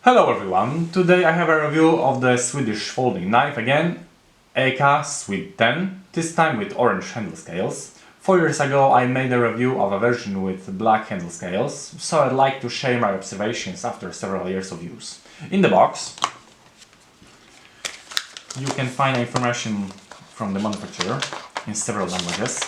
Hello everyone, today I have a review of the Swedish folding knife again, EKA Swede 10, this time with orange handle scales. 4 years ago I made a review of a version with black handle scales, so I'd like to share my observations after several years of use. In the box you can find information from the manufacturer in several languages.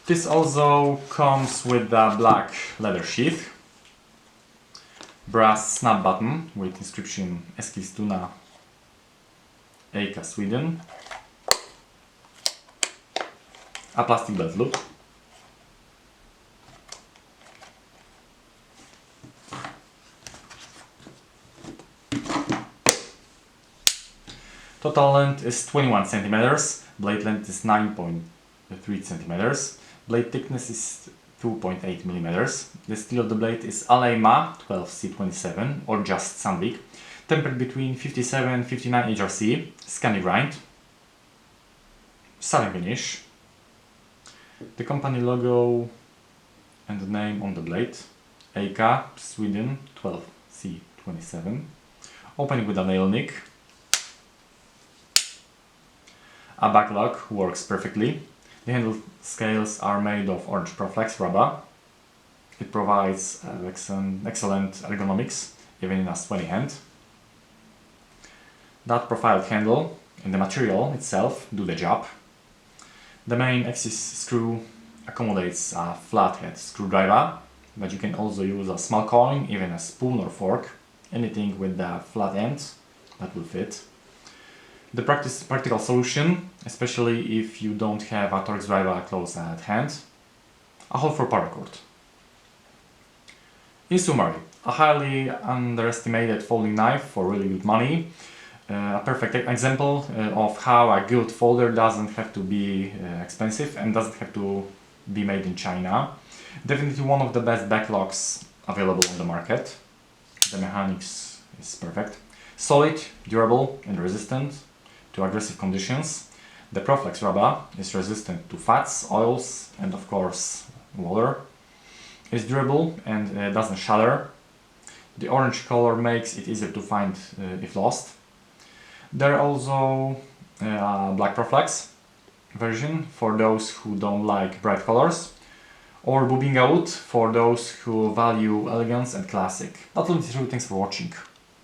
This also comes with a black leather sheath, brass snap button with inscription Eskilstuna, EKA Sweden, a plastic belt loop, total length is 21 cm, blade length is 9.3 cm. Blade thickness is 2.8 mm. The steel of the blade is Aleima 12C27 or just Sandvik, tempered between 57-59 HRC, Scandi grind, satin finish, the company logo and the name on the blade, EKA Sweden 12C27, opening with a nail nick. A backlock works perfectly. The handle scales are made of orange Proflex rubber. It provides excellent ergonomics, even in a sweaty hand. That profiled handle and the material itself do the job. The main axis screw accommodates a flathead screwdriver, but you can also use a small coin, even a spoon or fork, anything with the flat end that will fit. The practical solution, especially if you don't have a Torx driver close at hand, a hole for paracord. In summary, a highly underestimated folding knife for really good money, a perfect example of how a good folder doesn't have to be expensive and doesn't have to be made in China. Definitely one of the best backlocks available on the market. The mechanics is perfect. Solid, durable and resistant to aggressive conditions. The Proflex rubber is resistant to fats, oils and of course water. It's durable and doesn't shatter. The orange color makes it easier to find if lost. There are also black Proflex version for those who don't like bright colors, or Bubinga wood for those who value elegance and classic. That's all. Thanks for watching.